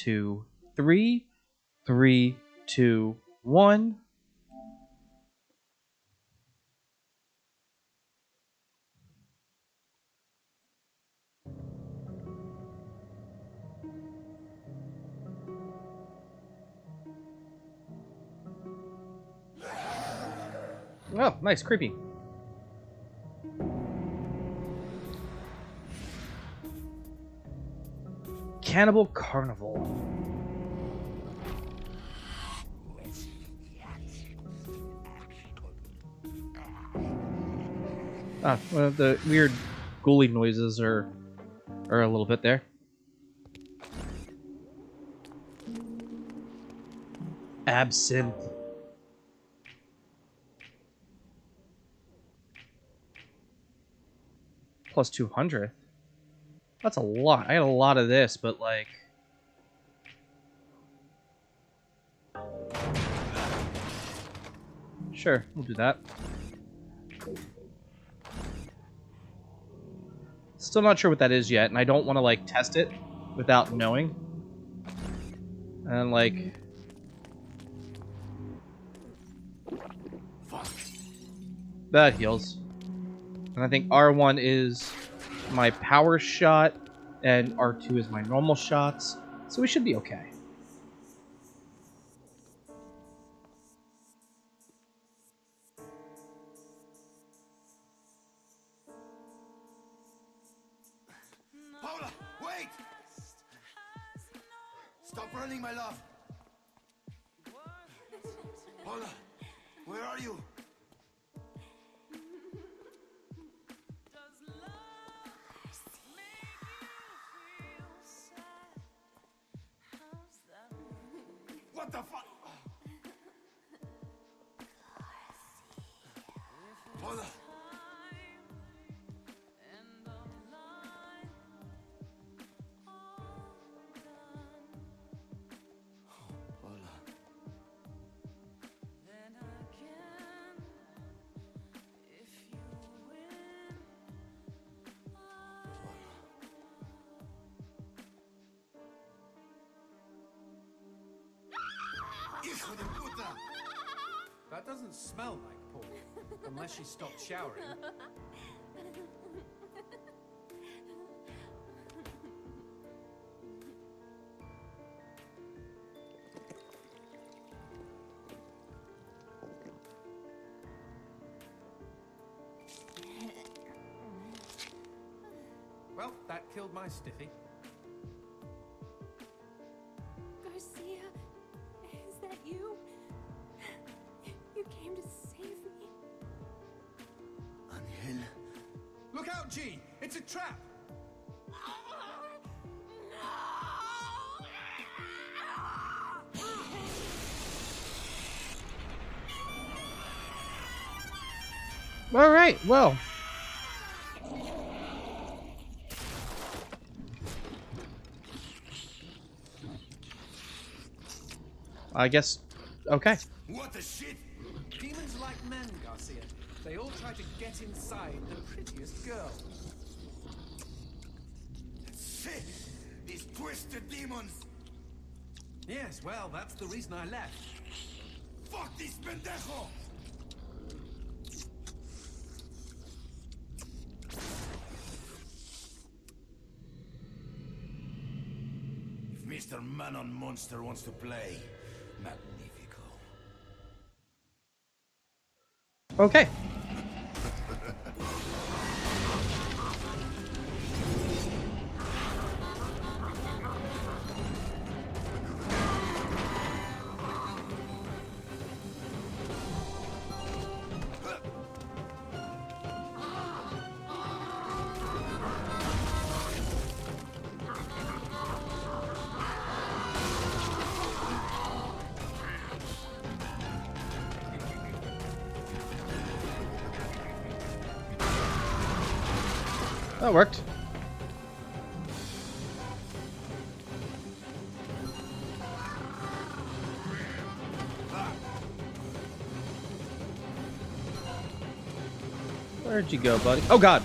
2, 3. 3, 2, 1. Oh, nice, creepy. Cannibal Carnival. Ah, well, the weird ghoulie noises are a little bit there. Absinthe. Plus 200. That's a lot. I had a lot of this, but like... Sure, we'll do that. Still not sure what that is yet, and I don't want to, like, test it without knowing. And, like... That heals. And I think R1 is my power shot, and R2 is my normal shots. So we should be okay. Paula, wait! Stop running, my love. Paula, where are you? What the fuck? Paula. That doesn't smell like pork, unless she stopped showering. Well, that killed my stiffy. Garcia, is that you? You came to save me. Angel. Look out, G! It's a trap! All right, well. I guess, okay. What the shit? Demons like men, Garcia. They all try to get inside the prettiest girl. Shit! These twisted demons! Yes, well, that's the reason I left. Fuck this pendejo! If Mr. Man-on Monster wants to play, magnifico. Okay. That worked. Where'd you go, buddy? Oh, God.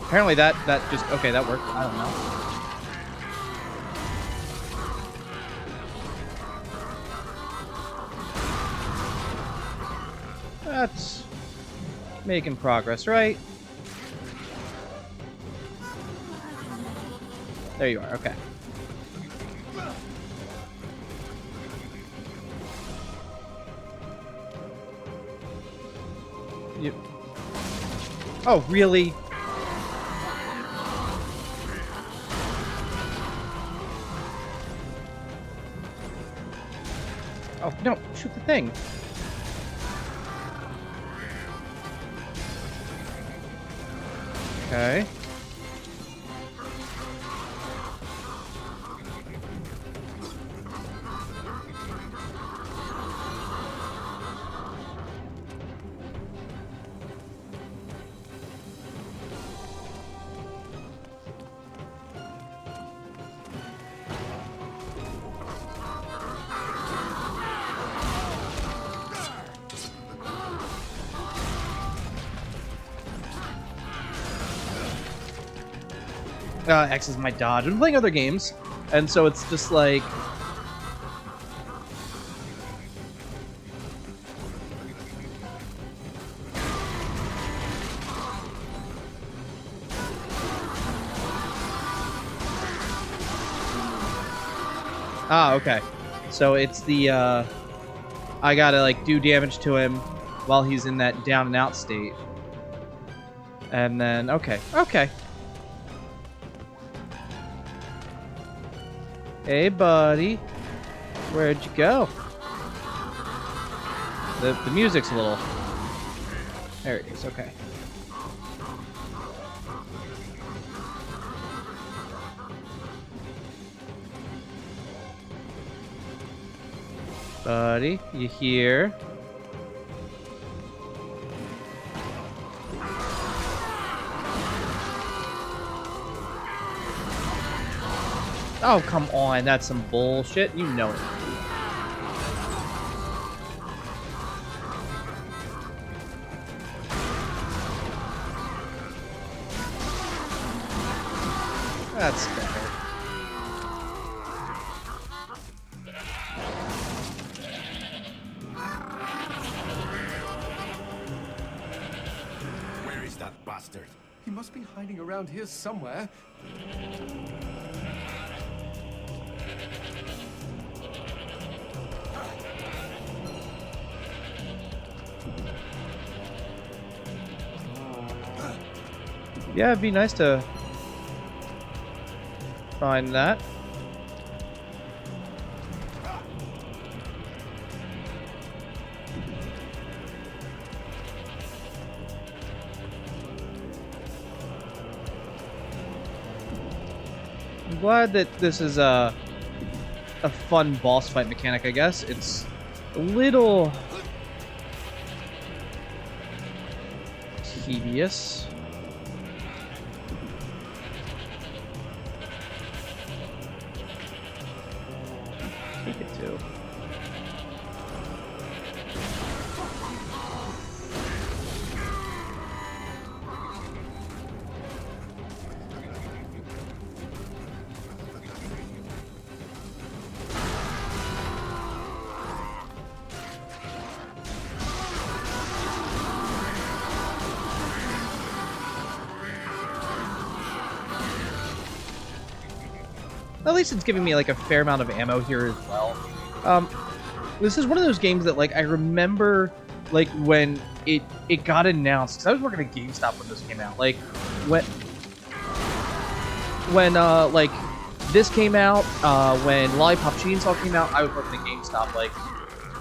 Apparently that just... Okay, that worked. I don't know. That's making progress, right? There you are, okay. You... Oh, really? Oh, no, shoot the thing. Okay. X is my dodge. I've been playing other games, and so it's just like... Ah, okay. So it's the, I gotta, like, do damage to him while he's in that down and out state. And then, okay. Hey, buddy. Where'd you go? The music's a little... There it is, okay. Buddy, you here? Oh, come on. That's some bullshit. You know it. That's better. Where is that bastard? He must be hiding around here somewhere. Yeah, it'd be nice to find that. I'm glad that this is a fun boss fight mechanic, I guess. It's a little tedious. Take it too. At least it's giving me like a fair amount of ammo here as well. This is one of those games that like I remember like when it got announced, because I was working at GameStop when this came out. Like when like this came out, when Lollipop Chainsaw came out, I was working at GameStop like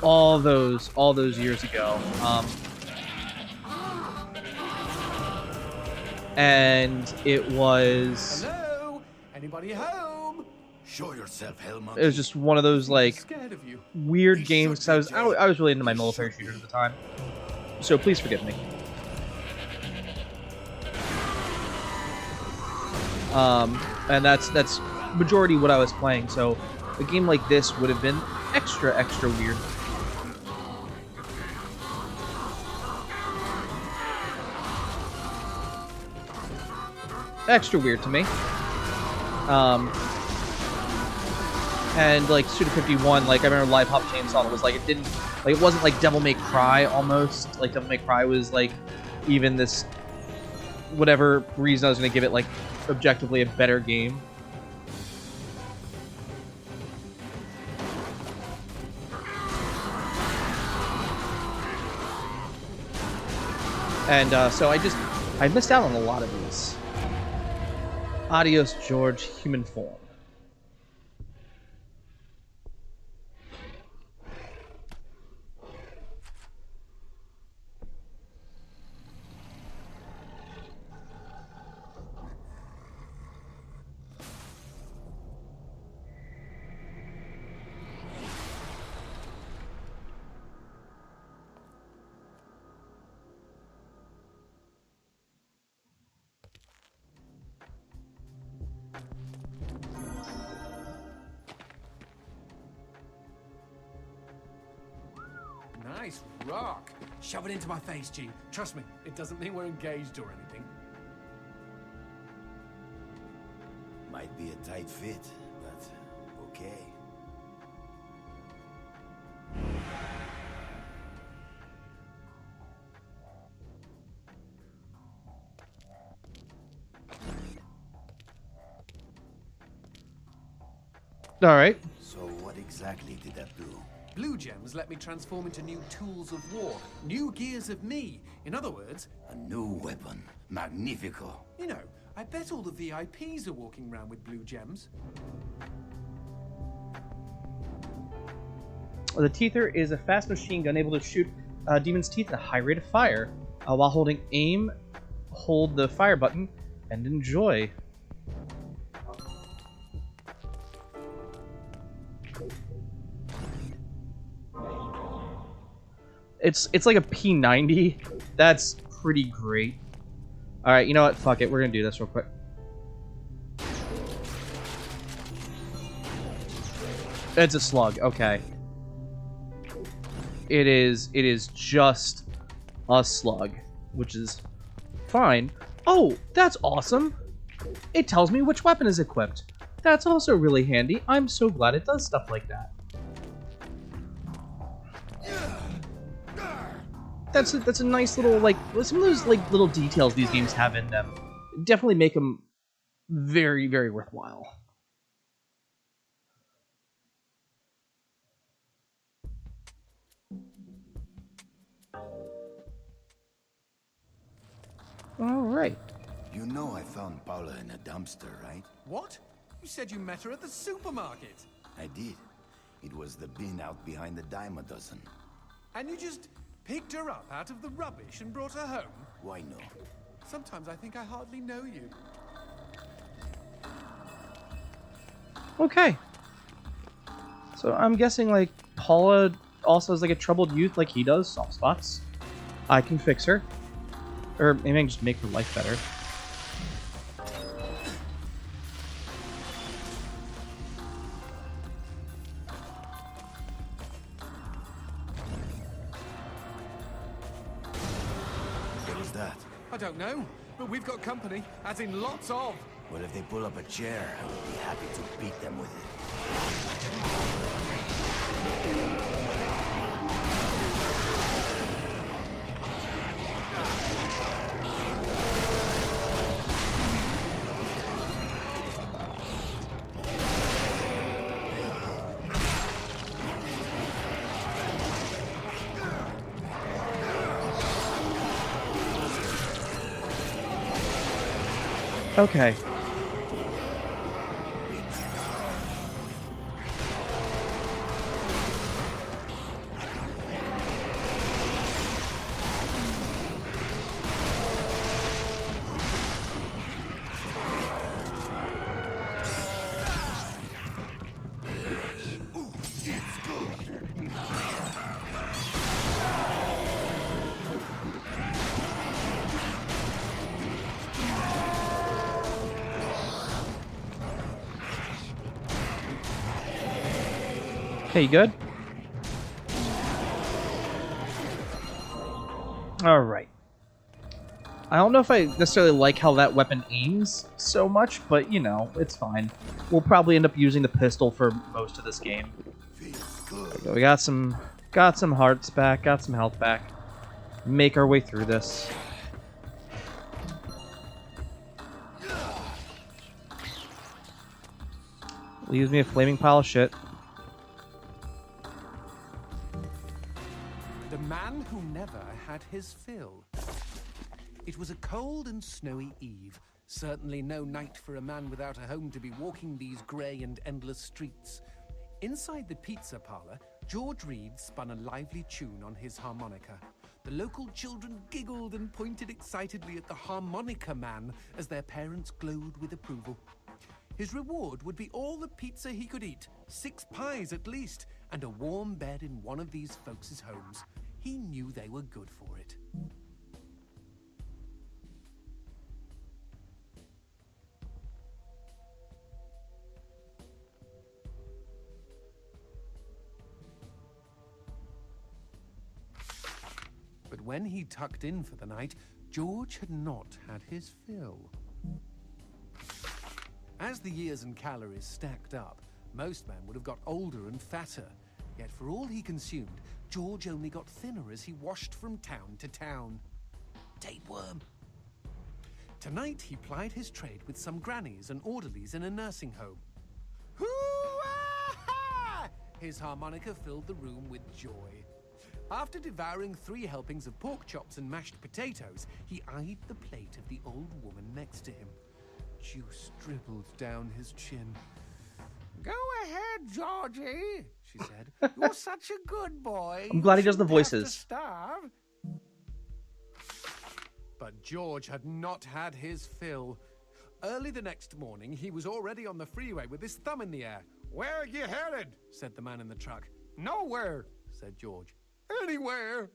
all those years ago. And it was... Hello? Anybody home? Show yourself, Hellman. It was just one of those like Scared of you. weird games, because I was really into my military shooters at the time. So please forgive me. And that's majority what I was playing. So a game like this would have been extra weird. extra weird to me. And like Suda 51, like I remember Live Hop Chainsaw was like it wasn't like Devil May Cry almost. Like Devil May Cry was like even this whatever reason I was gonna give it like objectively a better game. And so I missed out on a lot of these. Adios, George, human form. Nice rock. Shove it into my face, G. Trust me, it doesn't mean we're engaged or anything. Might be a tight fit, but okay. All right. So what exactly did that do? Blue gems let me transform into new tools of war, new gears of me. In other words, A new weapon. Magnifico. you know, I bet all the VIPs are walking around with blue gems. The Teether is a fast machine gun able to shoot demons' teeth at a high rate of fire. While holding aim, hold the fire button and enjoy. It's like a P90. That's pretty great. All right, you know what? Fuck it. We're gonna do this real quick. It's a slug. Okay. It is just a slug, which is fine. Oh, that's awesome. It tells me which weapon is equipped. That's also really handy. I'm so glad it does stuff like that. That's a nice little, like, some of those like little details these games have in them definitely make them very, very worthwhile. All right. You know I found Paula in a dumpster, right? What? You said you met her at the supermarket. I did. It was the bin out behind the dime a dozen. And you just picked her up out of the rubbish and brought her home? Why no? Sometimes I think I hardly know you. Okay. So I'm guessing, like, Paula also has, like, a troubled youth like he does. Soft spots. I can fix her. Or maybe I can just make her life better. What was that? I don't know, but we've got company, as in lots of. Well, if they pull up a chair, I would be happy to beat them with it. Okay. Okay, you good? All right. I don't know if I necessarily like how that weapon aims so much, but, you know, it's fine. We'll probably end up using the pistol for most of this game. We got some hearts back, got some health back. Make our way through this. Leaves me a flaming pile of shit. The man who never had his fill. It was a cold and snowy eve. Certainly no night for a man without a home to be walking these grey and endless streets. Inside the pizza parlor, George Reed spun a lively tune on his harmonica. The local children giggled and pointed excitedly at the harmonica man as their parents glowed with approval. His reward would be all the pizza he could eat, 6 pies at least, and a warm bed in one of these folks' homes. He knew they were good for it. But when he tucked in for the night, George had not had his fill. As the years and calories stacked up, most men would have got older and fatter. Yet for all he consumed, George only got thinner as he washed from town to town. Tapeworm. Tonight he plied his trade with some grannies and orderlies in a nursing home. Hoo-ah! His harmonica filled the room with joy. After devouring 3 helpings of pork chops and mashed potatoes, he eyed the plate of the old woman next to him. Juice dribbled down his chin. "Go ahead, Georgie," she said. "You're such a good boy. I'm glad he does the voices. Starve." But George had not had his fill. Early the next morning, he was already on the freeway with his thumb in the air. "Where are you headed?" said the man in the truck. "Nowhere," said George. "Anywhere."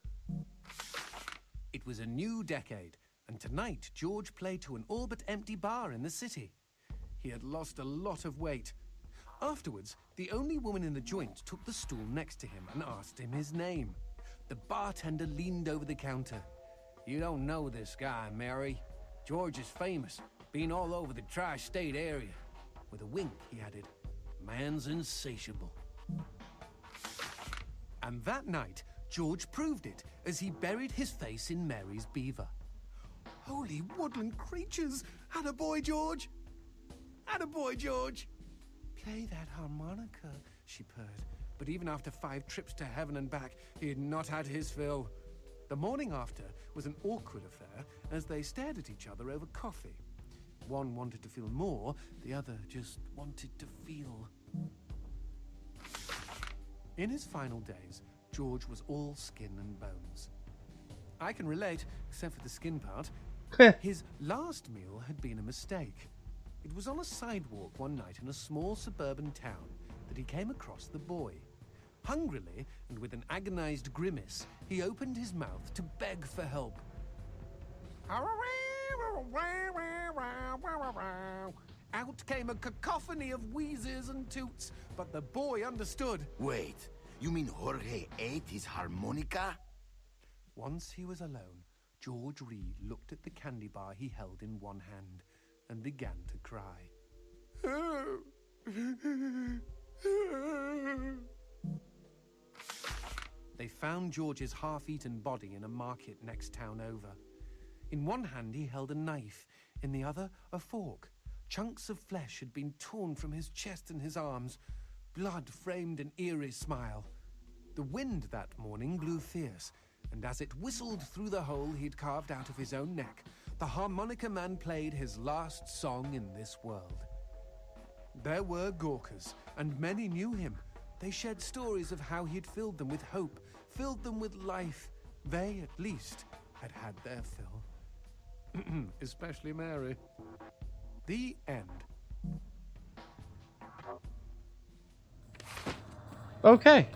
It was a new decade, and tonight George played to an all but empty bar in the city. He had lost a lot of weight. Afterwards, the only woman in the joint took the stool next to him and asked him his name. The bartender leaned over the counter. "You don't know this guy, Mary. George is famous, been all over the tri-state area." With a wink, he added, "Man's insatiable." And that night, George proved it as he buried his face in Mary's beaver. Holy woodland creatures! Attaboy, George! Attaboy, George! "Play that harmonica," she purred. But even after 5 trips to heaven and back, he had not had his fill. The morning after was an awkward affair as they stared at each other over coffee. One wanted to feel more, the other just wanted to feel. In his final days, George was all skin and bones. I can relate, except for the skin part. His last meal had been a mistake. It was on a sidewalk one night in a small suburban town that he came across the boy. Hungrily, and with an agonized grimace, he opened his mouth to beg for help. Out came a cacophony of wheezes and toots, but the boy understood. Wait, you mean Jorge ate his harmonica? Once he was alone, George Reed looked at the candy bar he held in one hand and began to cry. They found George's half-eaten body in a market next town over. In one hand he held a knife, in the other a fork. Chunks of flesh had been torn from his chest and his arms. Blood framed an eerie smile. The wind that morning blew fierce, and as it whistled through the hole he'd carved out of his own neck, the harmonica man played his last song in this world. There were Gawkers, and many knew him. They shared stories of how he'd filled them with hope, filled them with life. They, at least, had had their fill. Especially Mary. The end. Okay.